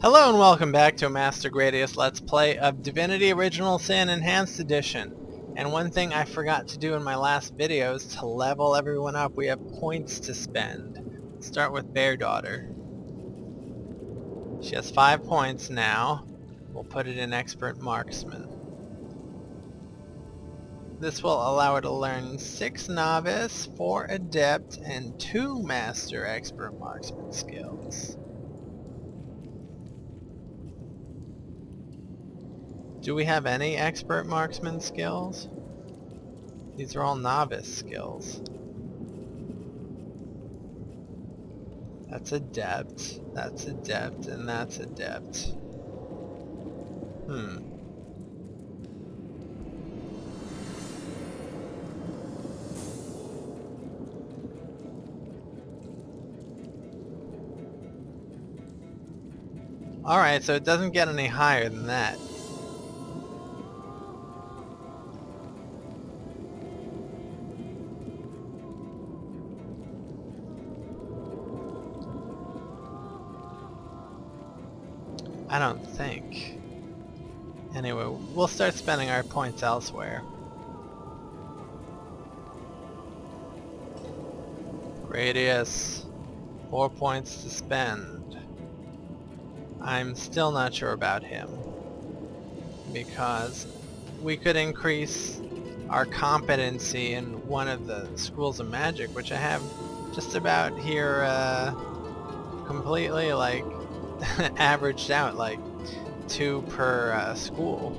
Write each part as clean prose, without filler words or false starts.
Hello and welcome back to a Master Gradius Let's Play of Divinity Original Sin Enhanced Edition. And one thing I forgot to do in my last video is to level everyone up. We have points to spend. Start with Bear Daughter. She has 5 points now. We'll put it in Expert Marksman. This will allow her to learn 6 Novice, 4 Adept, and 2 Master Expert Marksman skills. Do we have any Expert Marksman skills? These are all Novice skills. That's Adept, and that's Adept. Alright, so it doesn't get any higher than that. I don't think. Anyway, we'll start spending our points elsewhere. Gradius, 4 points to spend. I'm still not sure about him, because we could increase our competency in one of the schools of magic, which I have just about here completely like averaged out, like 2 per school.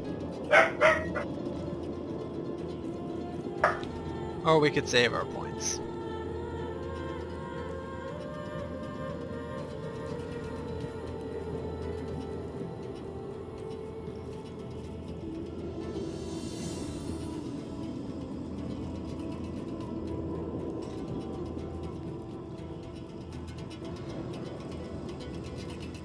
Or we could save our points.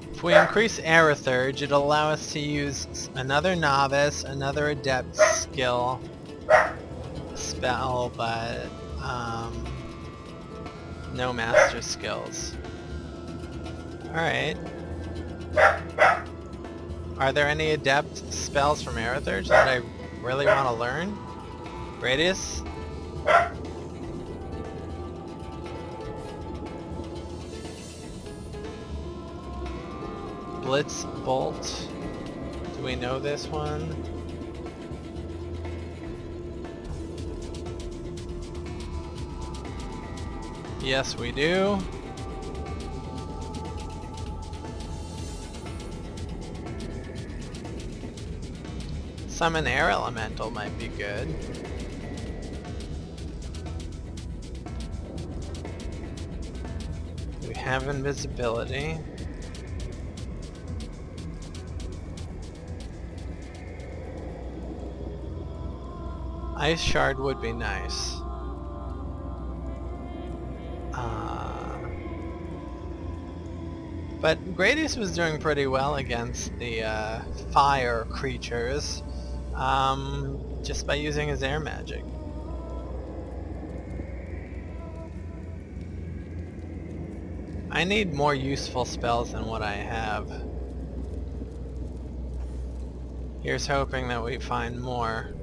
If we increase Aerithurge, it'll allow us to use another Novice, another Adept skill spell, but no Master skills. Alright. Are there any Adept spells from Aerithurge that I really want to learn? Gradius? Blitz Bolt. Do we know this one? Yes, we do. Summon Air Elemental might be good. We have invisibility. Ice Shard would be nice. But Gradius was doing pretty well against the fire creatures, just by using his air magic. I need more useful spells than what I have. Here's hoping that we find more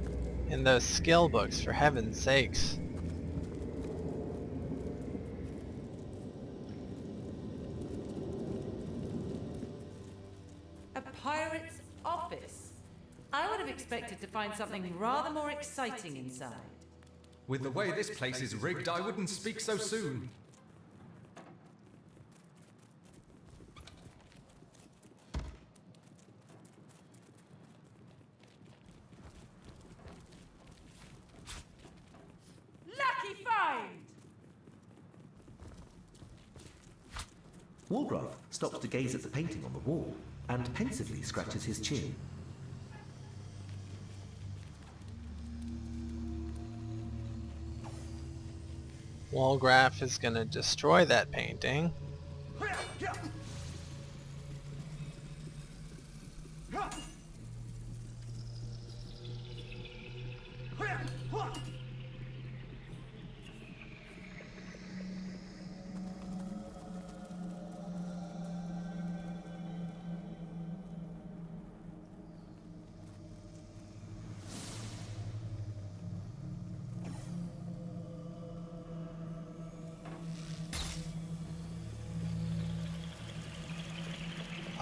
in those skill books, for heaven's sakes. A pirate's office? I would have expected to find something rather more exciting inside. With the way this place is rigged, I wouldn't speak so soon. Lucky find! Wargraf stops to gaze at the painting on the wall and pensively scratches his chin. Walgraf is gonna destroy that painting.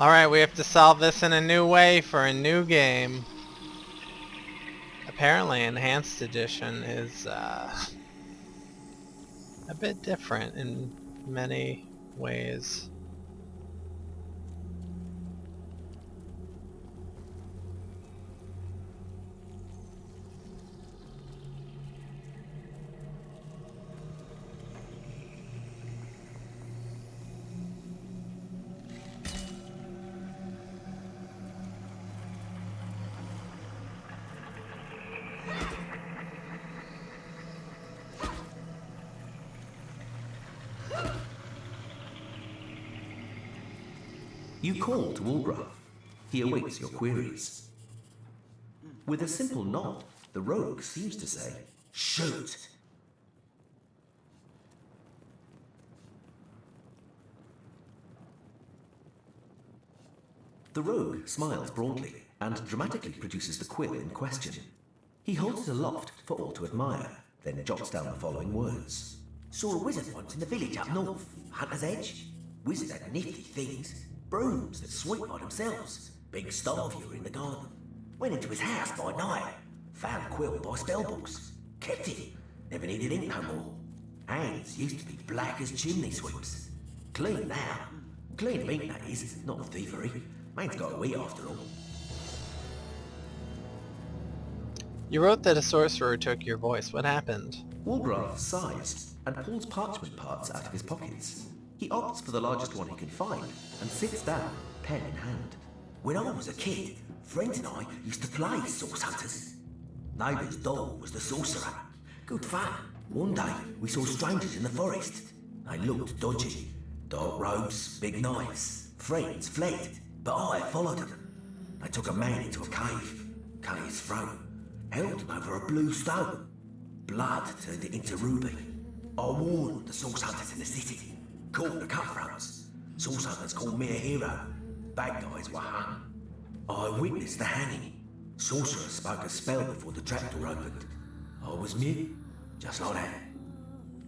Alright, we have to solve this in a new way for a new game. Apparently Enhanced Edition is a bit different in many ways. You call to Walgraf. He awaits your queries. With a simple nod, the rogue seems to say, "Shoot!" The rogue smiles broadly and dramatically produces the quill in question. He holds it aloft for all to admire, then jots down the following words. Saw a wizard once in the village up north, Hunter's Edge. Wizard had nifty things, brooms that sweep by themselves, big starviewer in the garden. Went into his house by night, found quill by spellbooks, kept it, never needed ink no more. Hands used to be black as chimney sweeps. Clean now. Clean of ink, that is, not of thievery. Man's got to eat after all. You wrote that a sorcerer took your voice. What happened? Walgraf sighs and pulls parchment parts out of his pockets. He opts for the largest one he can find and sits down, pen in hand. When I was a kid, friends and I used to play source hunters. Neighbour's dog was the sorcerer. Good fun. One day, we saw strangers in the forest. They looked dodgy. Dark robes, big knives. Friends fled, but I followed them. They took a man into a cave, cut his throat, held him over a blue stone. Blood turned it into ruby. I warned the source hunters in the city. Caught the cutthroats. Source hunters called me a hero. Bad guys were hung. I witnessed the hanging. Sorcerer spoke a spell before the trapdoor opened. I was mute, just like that.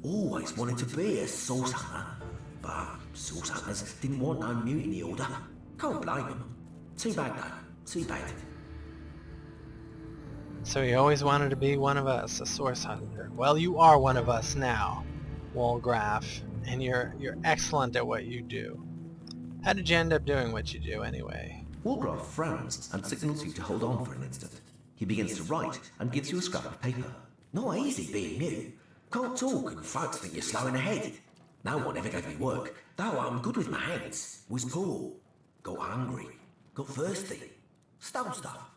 Always wanted to be a source hunter, but source hunters didn't want no mutiny order. Can't blame them. Too bad though, too bad. So you always wanted to be one of us, a source hunter. Well, you are one of us now, Walgraf, and you're excellent at what you do. How did you end up doing what you do anyway? Walgraf frowns and signals you to hold on for an instant. He begins to write and gives you a scrap of paper. Not easy being new. Can't talk and folks think you're slow in the head. No one ever gave me work, though I'm good with my hands. Was poor. Got hungry. Got thirsty. Stole stuff.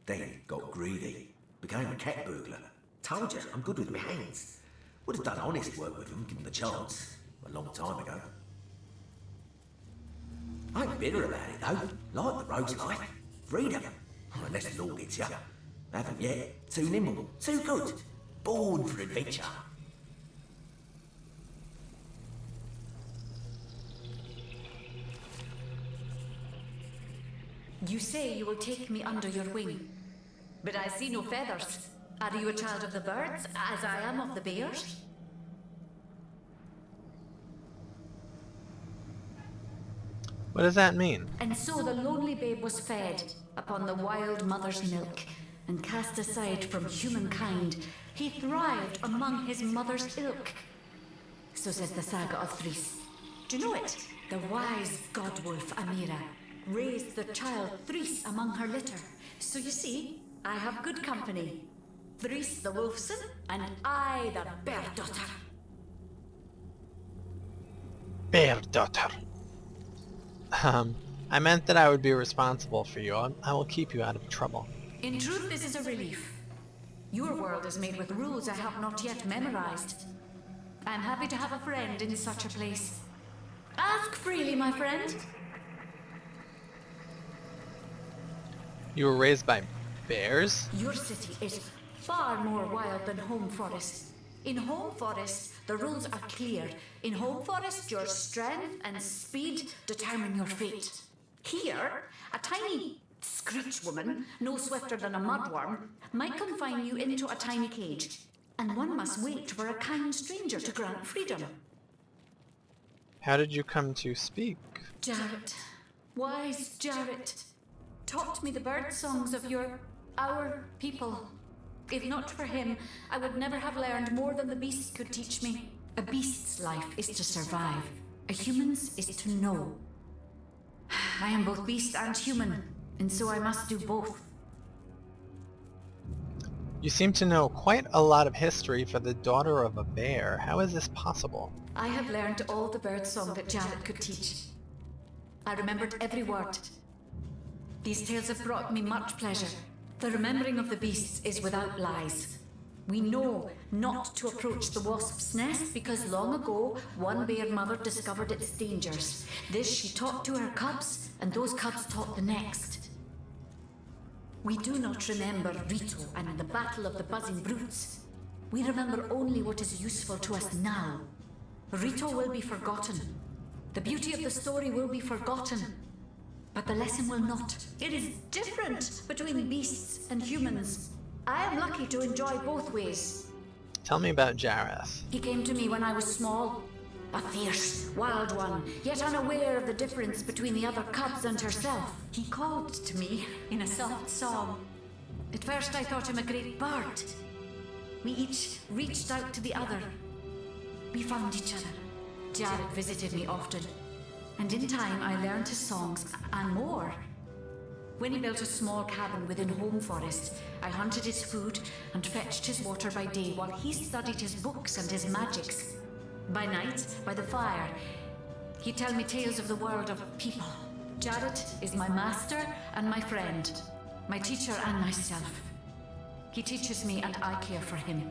Then got greedy. Became a cat burglar. Told you, I'm good with my hands. Would have done honest work with them, given the chance. A long time ago. I ain't bitter about it, though. Like the rogue's life. Freedom. Unless the law gets you. Haven't yet. Too nimble. Too good. Born for adventure. You say you will take me under your wing, but I see no feathers. Are you a child of the birds, as I am of the bears? What does that mean? And so the lonely babe was fed upon the wild mother's milk, and cast aside from humankind, he thrived among his mother's ilk. So says the saga of Threes. Do you know it? The wise godwolf Amira raised the child Threes among her litter. So you see, I have good company. Threes the wolfson, and I the bear daughter. Bear daughter. I meant that I would be responsible for you. I will keep you out of trouble. In truth, this is a relief. Your world is made with rules I have not yet memorized. I am happy to have a friend in such a place. Ask freely, my friend. You were raised by bears? Your city is far more wild than Home Forest. In Home Forest, the rules are clear. In Home Forest, your strength and speed determine your fate. Here, a tiny screech woman, no swifter than a mudworm, might confine you into a tiny cage, and one must wait for a kind stranger to grant freedom. How did you come to speak? Jarrett, Wise Jarrett taught me the bird songs of our people. If not for him, I would never have learned more than the beasts could teach me. A beast's life is to survive. A human's is to know. I am both beast and human, and so I must do both. You seem to know quite a lot of history for the daughter of a bear. How is this possible? I have learned all the bird song that Jarrett could teach. I remembered every word. These tales have brought me much pleasure. The remembering of the beasts is without lies. We know not to approach the wasp's nest because long ago one bear mother discovered its dangers. This she taught to her cubs, and those cubs taught the next. We do not remember Rito and the battle of the buzzing brutes. We remember only what is useful to us now. Rito will be forgotten. The beauty of the story will be forgotten. But the lesson will not. It is different between beasts and humans. I am lucky to enjoy both ways. Tell me about Jareth. He came to me when I was small. A fierce, wild one, yet unaware of the difference between the other cubs and herself. He called to me in a soft song. At first I thought him a great bird. We each reached out to the other. We found each other. Jarrett visited me often, and in time I learned his songs and more. When he built a small cabin within Home Forest, I hunted his food and fetched his water by day while he studied his books and his magics. By night, by the fire, he'd tell me tales of the world of people. Jarrett is my master and my friend, my teacher and myself. He teaches me and I care for him.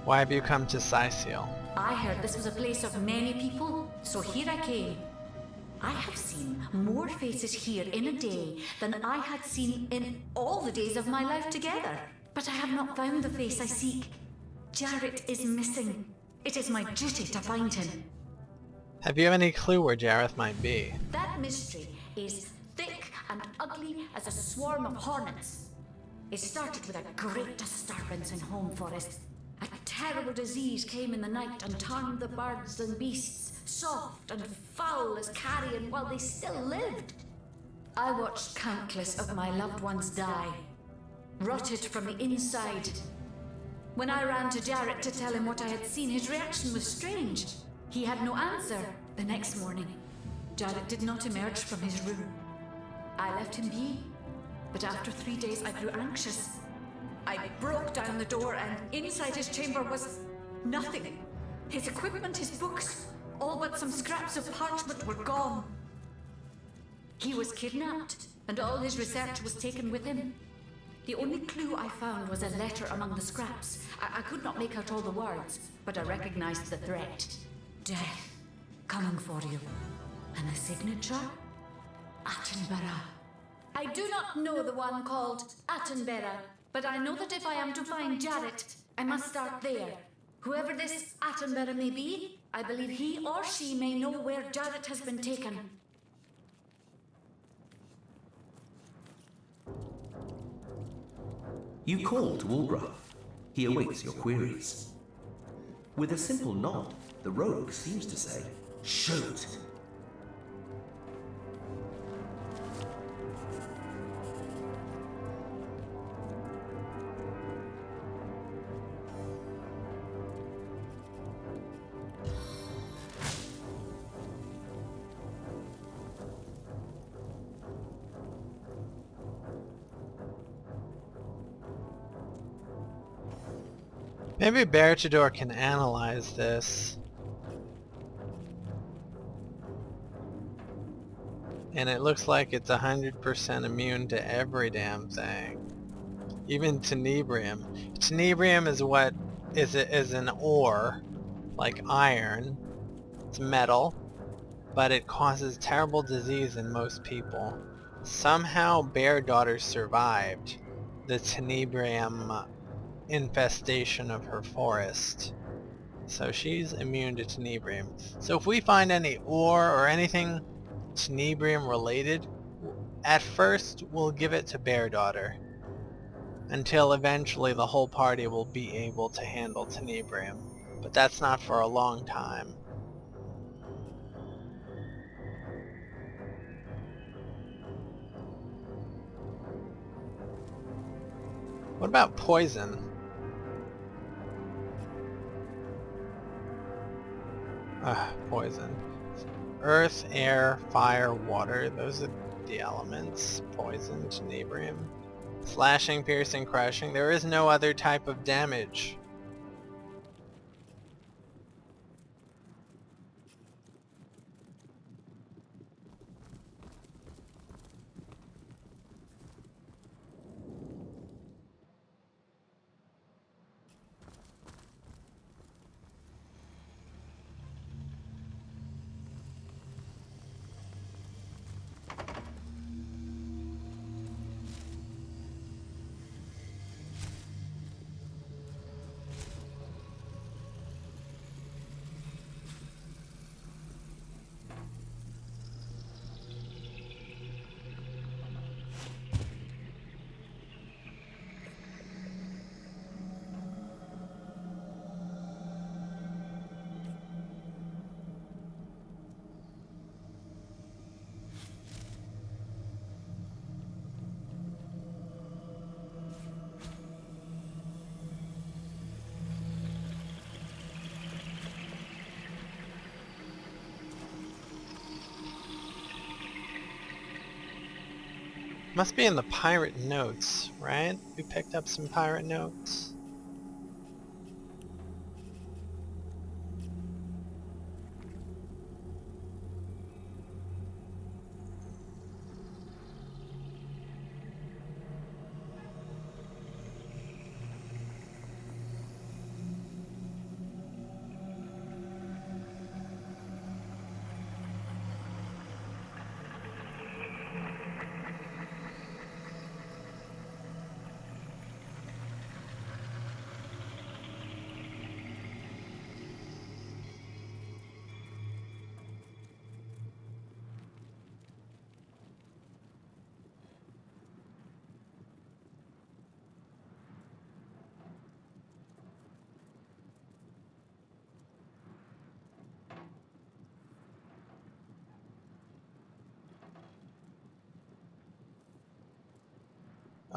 Why have you come to Sicil? I heard this was a place of many people, so here I came. I have seen more faces here in a day than I had seen in all the days of my life together. But I have not found the face I seek. Jarrett is missing. It is my duty to find him. Have you any clue where Jareth might be? That mystery is thick and ugly as a swarm of hornets. It started with a great disturbance in Home Forest. A terrible disease came in the night and turned the birds and beasts soft and foul as carrion while they still lived. I watched countless of my loved ones die, rotted from the inside. When I ran to Jarrett to tell him what I had seen, his reaction was strange. He had no answer. The next morning, Jarrett did not emerge from his room. I left him be, but after 3 days I grew anxious. I broke down the door and inside his chamber was nothing. His equipment, his books, all but some scraps of parchment were gone. He was kidnapped and all his research was taken with him. The only clue I found was a letter among the scraps. I could not make out all the words, but I recognized the threat. Death, coming for you. And the signature? Attenborough. I do not know the one called Attenborough, but I know that if I am to find Jarrett, I must start there. Whoever this Attenborough may be, I believe he or she may know where Jarrett has been taken. You call to Ulgraf. He awaits your queries. With a simple nod, the rogue seems to say, Shoot! Maybe Beartador can analyze this. And it looks like it's 100% immune to every damn thing. Even tenebrium. Tenebrium is what is an ore, like iron. It's metal, but it causes terrible disease in most people. Somehow Bear Daughter survived the tenebrium infestation of her forest. So she's immune to tenebrium. So if we find any ore or anything tenebrium related, at first we'll give it to Bear Daughter, until eventually the whole party will be able to handle tenebrium. But that's not for a long time. What about poison? Poison. Earth, air, fire, water. Those are the elements. Poison, tenebrium. Slashing, piercing, crushing. There is no other type of damage. Must be in the pirate notes, right? We picked up some pirate notes.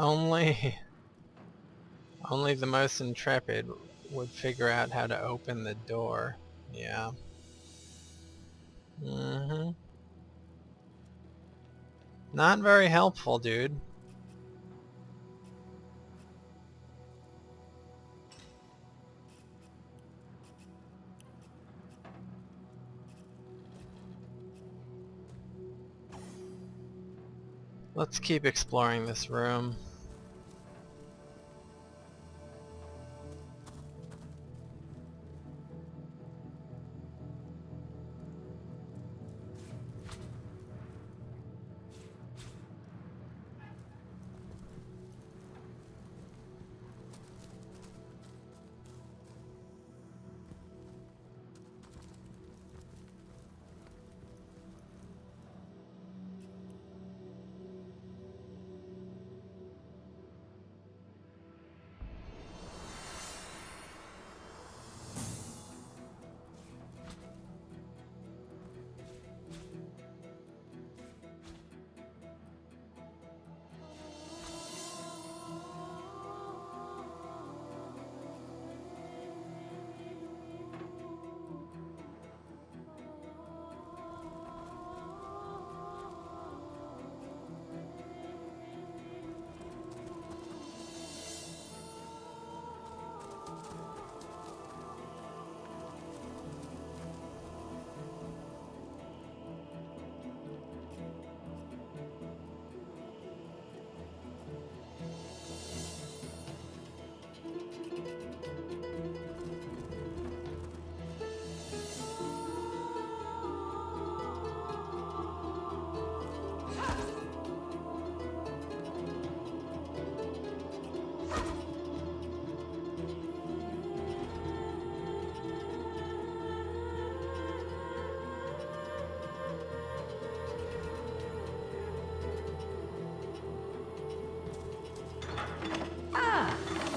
Only the most intrepid would figure out how to open the door. Yeah. Not very helpful, dude. Let's keep exploring this room.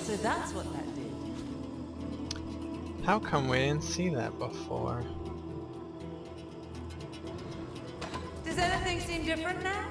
So that's what that did. How come we didn't see that before? Does anything seem different now?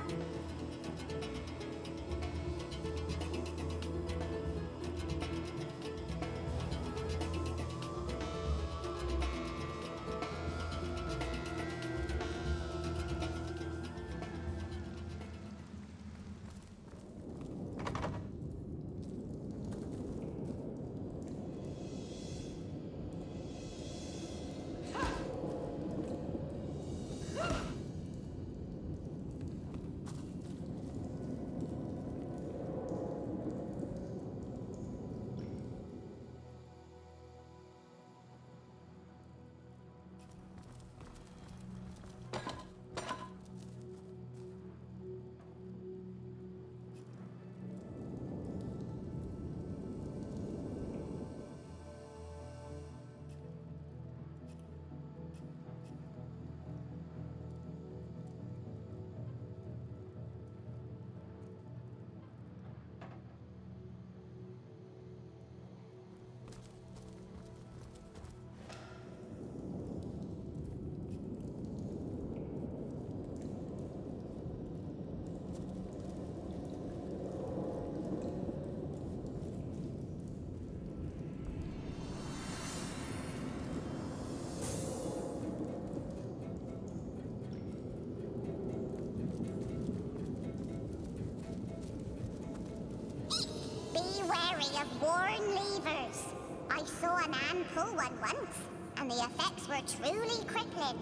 worn levers. I saw a man pull one once, and the effects were truly crippling.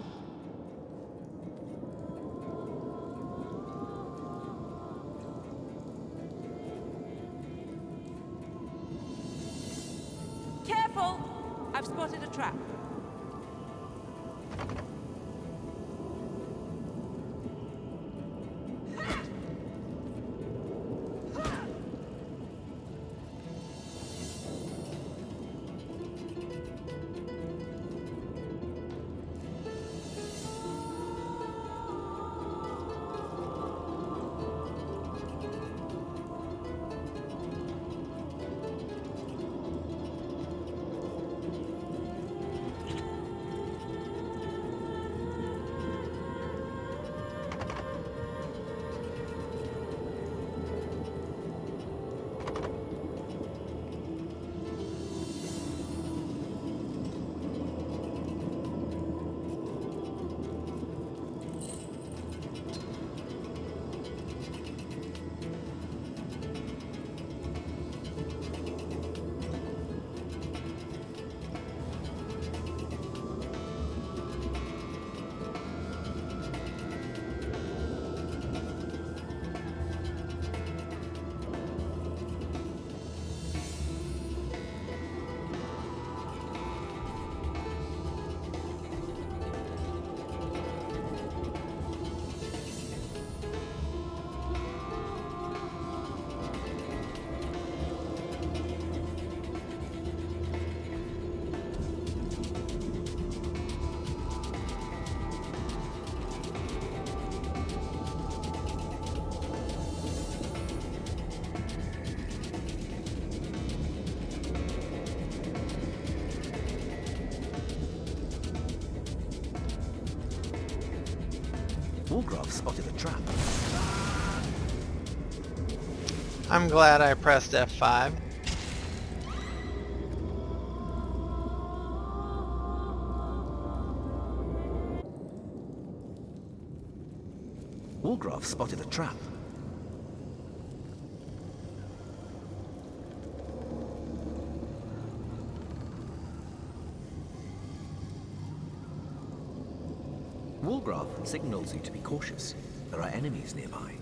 Careful! I've spotted a trap. Wargraf spotted a trap. I'm glad I pressed F5. Wargraf spotted a trap. Wargraf signals you to be cautious. There are enemies nearby.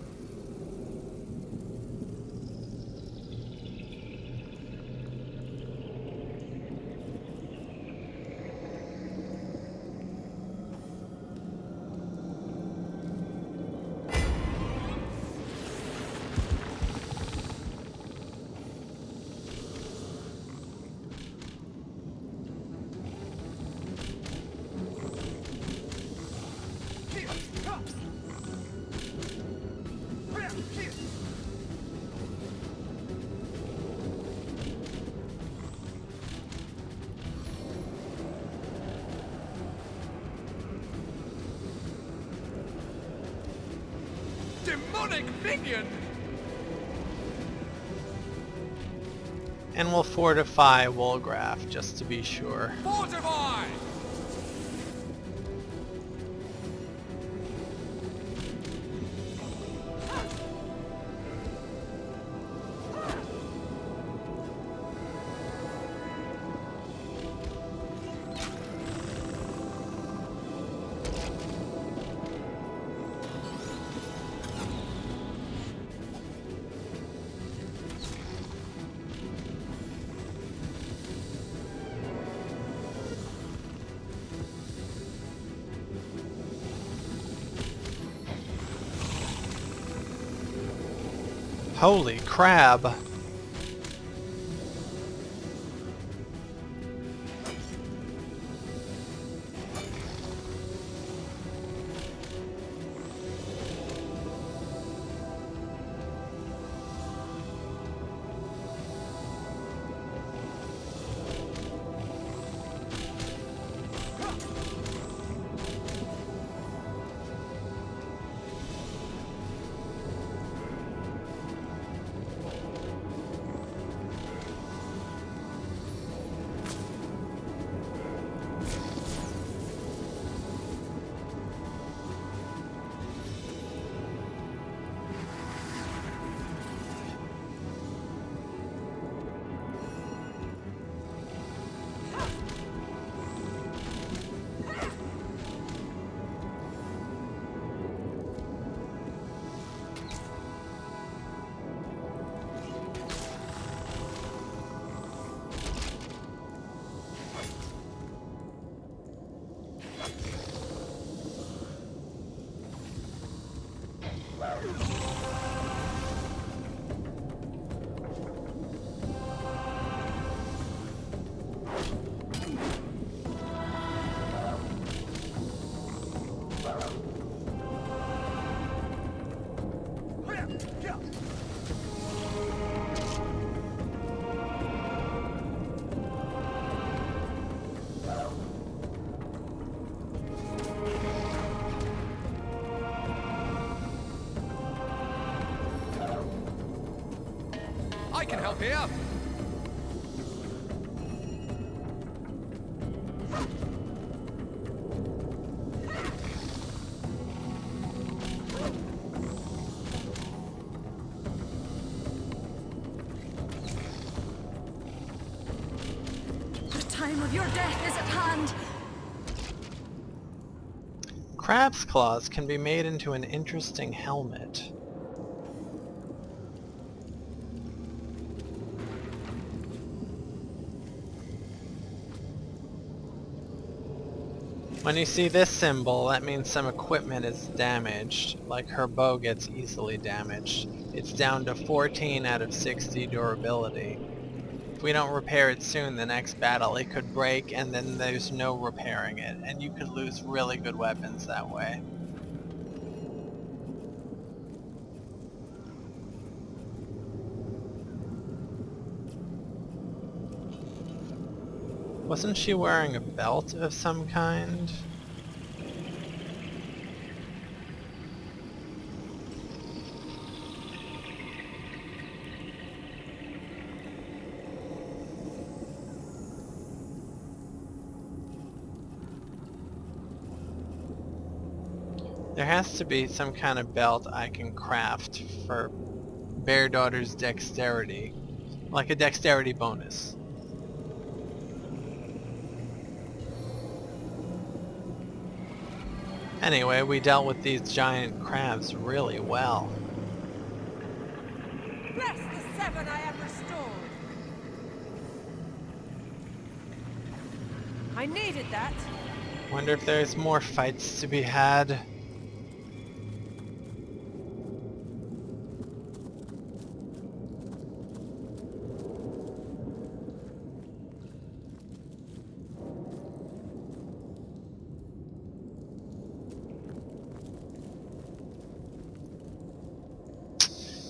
Demonic minion! And we'll fortify Wolgraf just to be sure. Fortify! Holy crab! can help here. The time of your death is at hand. Crab's claws can be made into an interesting helmet. When you see this symbol, that means some equipment is damaged, like her bow gets easily damaged. It's down to 14 out of 60 durability. If we don't repair it soon, the next battle it could break and then there's no repairing it, and you could lose really good weapons that way. Wasn't she wearing a belt of some kind? There has to be some kind of belt I can craft for Bear Daughter's dexterity, like a dexterity bonus. Anyway, we dealt with these giant crabs really well. Bless the seven I have restored. I needed that. Wonder if there's more fights to be had.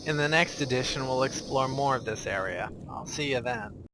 In the next edition, we'll explore more of this area. I'll see you then.